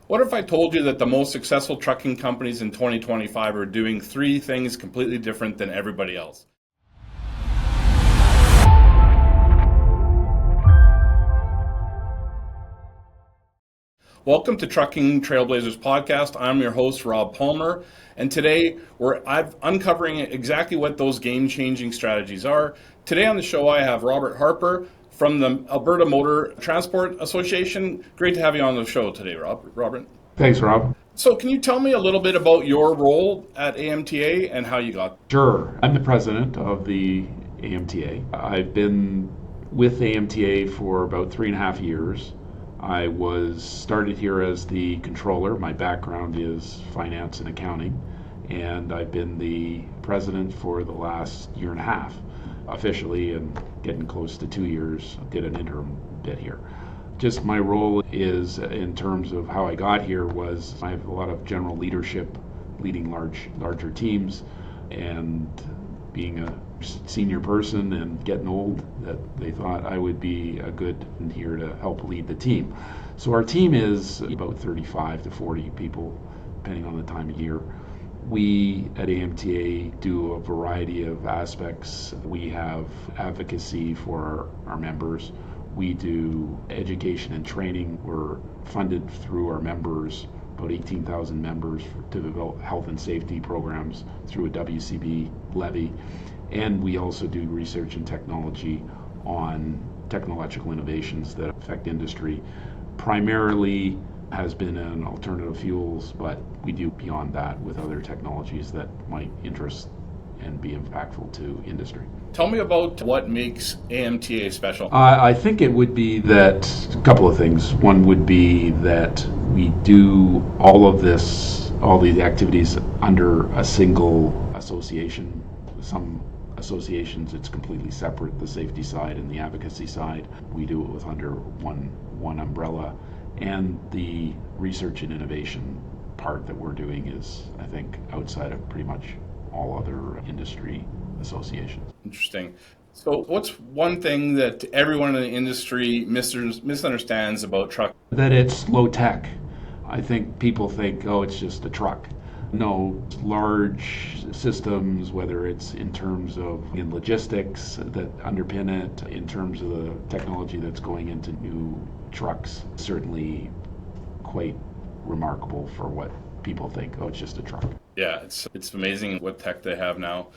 What if I told you that the most successful trucking companies in 2025 are doing three things completely different than everybody else? Welcome to Trucking Trailblazers podcast. I'm your host, Rob Palmer, and today I'm uncovering exactly what those game-changing strategies are. Today on the show, I have Robert Harper from the Alberta Motor Transport Association. Great to have you on the show today, Robert. Thanks, Rob. So, can you tell me a little bit about your role at AMTA and how you got? Sure. I'm the president of the AMTA. I've been with AMTA for about 3.5 years. I was started here as the controller. My background is finance and accounting, and I've been the president for the last year and a half, officially, and getting close to 2 years. Did an interim bit here. Just my role is, in terms of how I got here, was I have a lot of general leadership, leading larger teams, and being a senior person and getting old, that they thought I would be a good here to help lead the team. So our team is about 35 to 40 people, depending on the time of year. We at AMTA do a variety of aspects. We have advocacy for our members. We do education and training. We're funded through our members, about 18,000 members, to develop health and safety programs through a WCB levy. And we also do research and technology on technological innovations that affect industry. Primarily has been in alternative fuels, but we do beyond that with other technologies that might interest and be impactful to industry. Tell me about what makes AMTA special. I think it would be that a couple of things. One would be that we do all of this, all these activities under a single association. Some associations it's completely separate, the safety side and the advocacy side. We do it with under one umbrella. And the research and innovation part that we're doing is, I think, outside of pretty much all other industry associations. Interesting. So, what's one thing that everyone in the industry misunderstands about truck? That it's low tech. I think people think, oh, it's just a truck. No, large systems, whether it's in terms of in logistics that underpin it, in terms of the technology that's going into new trucks, certainly quite remarkable for what people think, oh, it's just a truck. Yeah, it's amazing what tech they have now.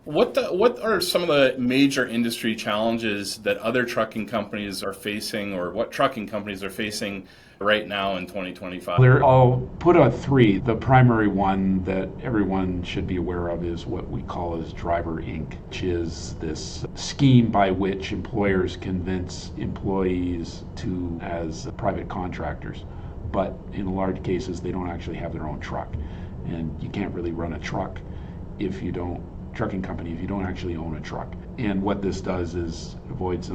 What are some of the major industry challenges that other trucking companies are facing, or what trucking companies are facing right now in 2025? I'll put out three. The primary one that everyone should be aware of is what we call as Driver Inc., which is this scheme by which employers convince employees to as private contractors. But in large cases, they don't actually have their own truck. And you can't really run a truck if you don't actually own a truck. And what this does is avoids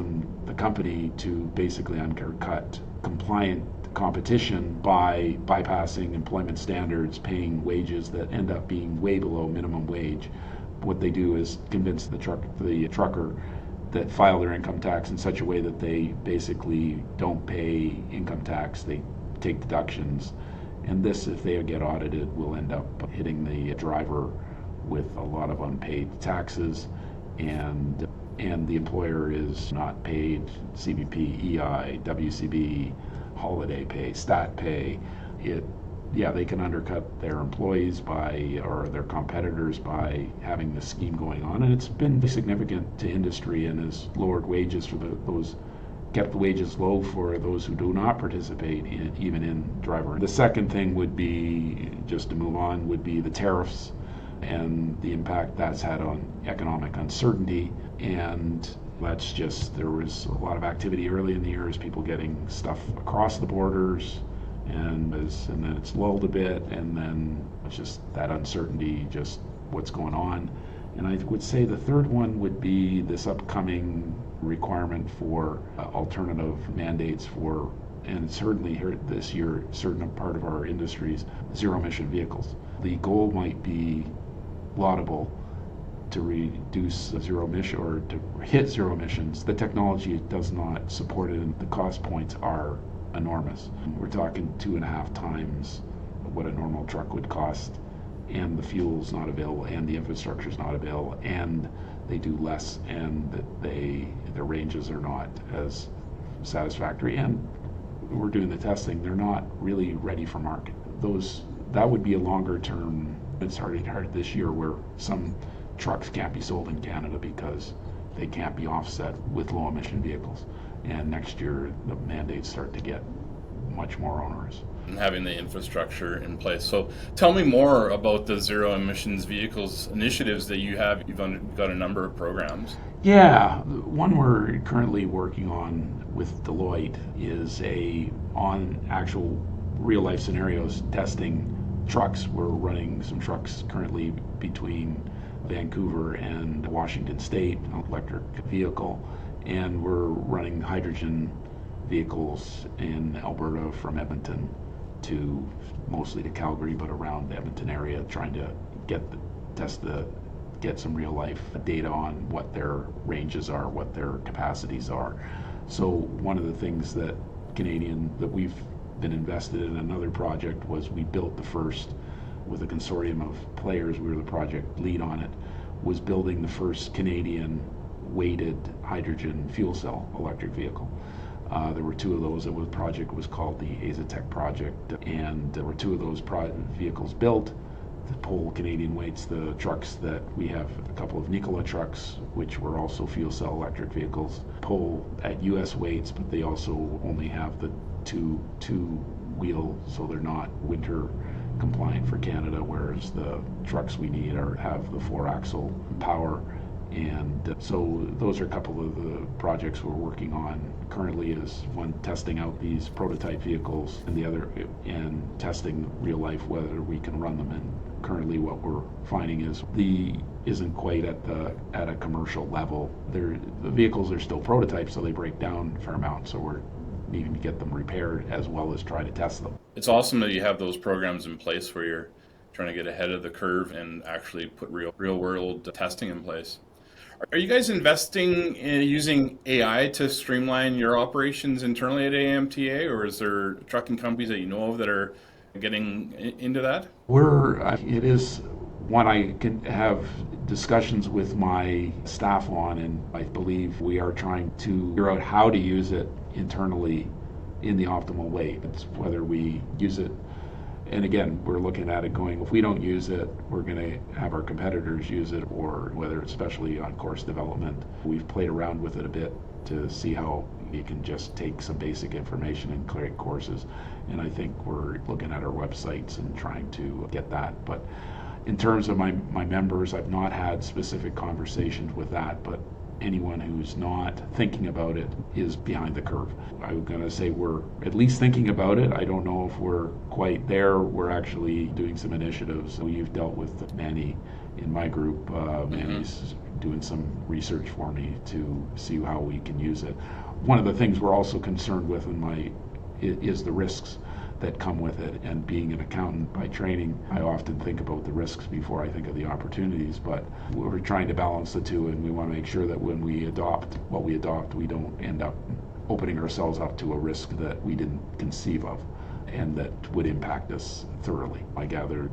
the company to basically undercut compliant competition by bypassing employment standards, paying wages that end up being way below minimum wage. What they do is convince the trucker that file their income tax in such a way that they basically don't pay income tax, they take deductions. And this, if they get audited, will end up hitting the driver with a lot of unpaid taxes, and the employer is not paid CBP, EI, WCB, holiday pay, stat pay. They can undercut their employees or their competitors by having this scheme going on, and it's been significant to industry and has lowered wages for kept the wages low for those who do not participate even in driver. The second thing would be, just to move on, would be the tariffs and the impact that's had on economic uncertainty. And there was a lot of activity early in the year as people getting stuff across the borders, and then it's lulled a bit, and then it's just that uncertainty, just what's going on. And I would say the third one would be this upcoming requirement for alternative mandates for, and certainly here this year, certain part of our industries, zero emission vehicles. The goal might be laudable to reduce zero emission or to hit zero emissions. The technology does not support it, and the cost points are enormous. We're talking 2.5 times what a normal truck would cost, and the fuel's not available, and the infrastructure's not available, and they do less, and their ranges are not as satisfactory, and we're doing the testing. They're not really ready for market. That would be a longer term. It's already hard this year where some trucks can't be sold in Canada because they can't be offset with low emission vehicles. And next year the mandates start to get much more onerous. And having the infrastructure in place. So tell me more about the zero emissions vehicles initiatives that you have. You've got a number of programs. Yeah, one we're currently working on with Deloitte is on actual real life scenarios testing trucks. We're running some trucks currently between Vancouver and Washington State, an electric vehicle, and we're running hydrogen vehicles in Alberta from Edmonton to mostly to Calgary, but around the Edmonton area, trying to get some real life data on what their ranges are, what their capacities are. So one of the things that we've been invested in another project was we built the first, with a consortium of players, we were the project lead on it, was building the first Canadian weighted hydrogen fuel cell electric vehicle. There were two of those. The project was called the Azatec project, and there were two of those vehicles built. The Pole Canadian weights, the trucks that we have, a couple of Nikola trucks, which were also fuel cell electric vehicles. Pole at US weights, but they also only have the two wheel, so they're not winter compliant for Canada, whereas the trucks we need have the 4-axle power. And so those are a couple of the projects we're working on currently, is one testing out these prototype vehicles, and the other and testing real life whether we can run them. And currently what we're finding is isn't quite at a commercial level. The vehicles are still prototypes, so they break down a fair amount, so we're needing to get them repaired as well as try to test them. It's awesome that you have those programs in place where you're trying to get ahead of the curve and actually put real world testing in place. Are you guys investing in using AI to streamline your operations internally at AMTA, or is there trucking companies that you know of that are getting into that? It is one I can have discussions with my staff on, and I believe we are trying to figure out how to use it internally in the optimal way. It's whether we use it, and again, we're looking at it going, if we don't use it, we're going to have our competitors use it, or whether it's especially on course development. We've played around with it a bit to see how you can just take some basic information and create courses. And I think we're looking at our websites and trying to get that. But in terms of my members, I've not had specific conversations with that, but anyone who's not thinking about it is behind the curve. I'm going to say we're at least thinking about it. I don't know if we're quite there. We're actually doing some initiatives. So you've dealt with Manny in my group. Manny's doing some research for me to see how we can use it. One of the things we're also concerned with is the risks that come with it. And being an accountant by training, I often think about the risks before I think of the opportunities, but we're trying to balance the two, and we want to make sure that when we adopt what we adopt, we don't end up opening ourselves up to a risk that we didn't conceive of and that would impact us thoroughly. I gather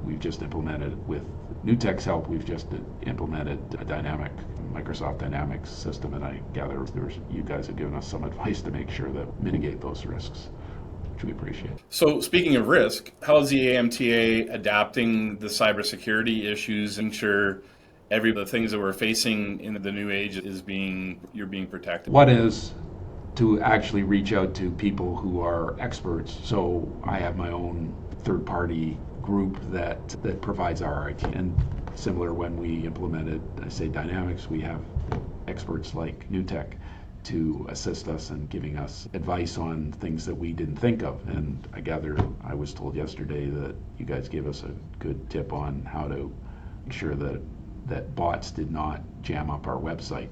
we've just implemented, with Nutec's help, we've just implemented a Microsoft Dynamics system, and I gather you guys have given us some advice to make sure that mitigate those risks, which we appreciate. So speaking of risk, how is the AMTA adapting the cybersecurity issues and ensure the things that we're facing in the new age you're being protected? One is to actually reach out to people who are experts. So I have my own third-party group that provides our IT. And similar, when we implemented, Dynamics, we have experts like Nutec to assist us in giving us advice on things that we didn't think of. And I was told yesterday that you guys gave us a good tip on how to make sure that bots did not jam up our website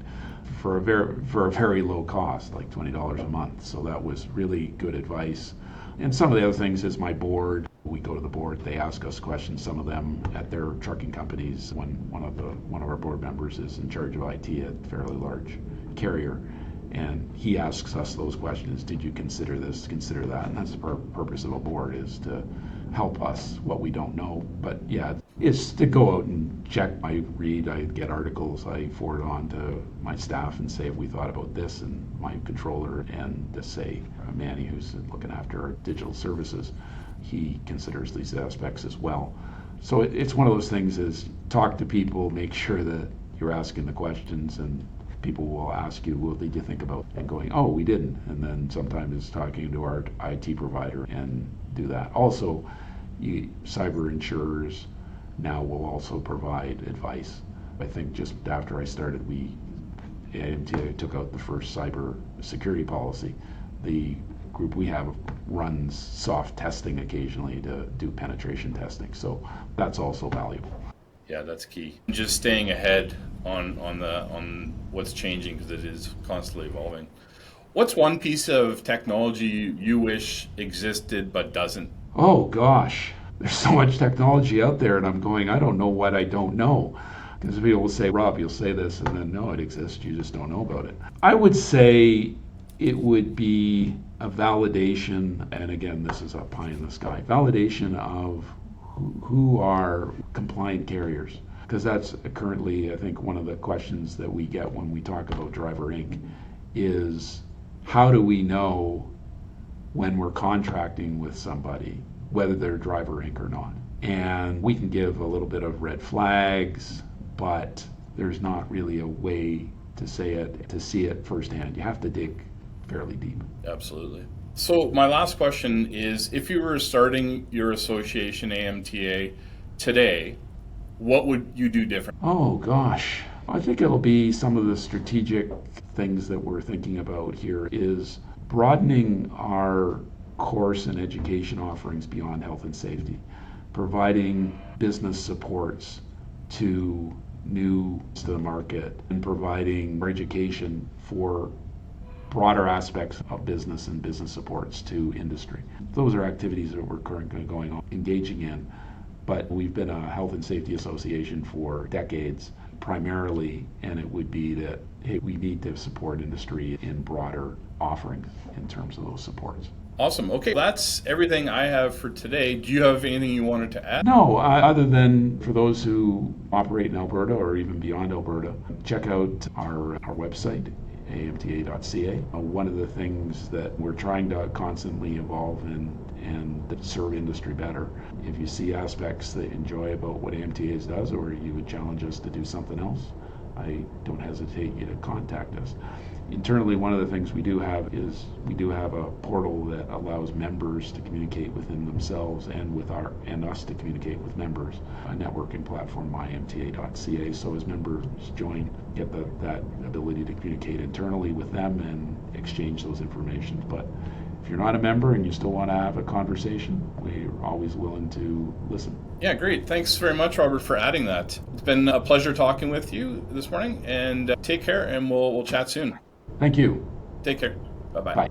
for a very low cost, like $20 a month. So that was really good advice. And some of the other things is my board. We go to the board, they ask us questions, some of them at their trucking companies. When one of our board members is in charge of IT at a fairly large carrier, And he asks us those questions. Did you consider this, consider that? And that's the purpose of a board, is to help us what we don't know. But yeah, it's to go out and check. I read, I get articles, I forward it on to my staff and say, have we thought about this? And my controller, and to say, Manny, who's looking after our digital services, he considers these aspects as well. So it's one of those things, is talk to people, make sure that you're asking the questions, and people will ask you, what did you think about? And going, oh, we didn't. And then sometimes it's talking to our IT provider and do that. Also, cyber insurers now will also provide advice. I think just after I started, AMTA took out the first cyber security policy. The group we have runs soft testing occasionally to do penetration testing. So that's also valuable. Yeah, that's key. Just staying ahead on what's changing, because it is constantly evolving. What's one piece of technology you wish existed but doesn't? Oh gosh, there's so much technology out there, and I'm going, I don't know what I don't know. Because people will say, Rob, you'll say this, and then no, it exists, you just don't know about it. I would say it would be a validation, and again, this is a pie in the sky, validation of who are compliant carriers. Because that's currently, I think, one of the questions that we get when we talk about Driver Inc. is, how do we know when we're contracting with somebody whether they're Driver Inc. or not? And we can give a little bit of red flags, but there's not really a way to see it firsthand. You have to dig fairly deep. Absolutely. So my last question is, if you were starting your association, AMTA, today, what would you do different? Oh gosh, I think it'll be some of the strategic things that we're thinking about here, is broadening our course and education offerings beyond health and safety, providing business supports to the market, and providing education for broader aspects of business and business supports to industry. Those are activities that we're currently engaging in, but we've been a health and safety association for decades primarily, and it would be that, hey, we need to support industry in broader offerings in terms of those supports. Awesome. Okay, that's everything I have for today. Do you have anything you wanted to add? No, other than for those who operate in Alberta or even beyond Alberta, check out our website, amta.ca. One of the things that we're trying to constantly evolve and serve industry better. If you see aspects that you enjoy about what AMTA does, or you would challenge us to do something else, I don't hesitate you to contact us. Internally, one of the things we do have is a portal that allows members to communicate within themselves and us to communicate with members. A networking platform, myamta.ca. So as members join, get that ability to communicate internally with them and exchange those information. But if you're not a member and you still want to have a conversation, we're always willing to listen. Yeah, great. Thanks very much, Robert, for adding that. It's been a pleasure talking with you this morning, and take care, and we'll chat soon. Thank you. Take care. Bye-bye. Bye.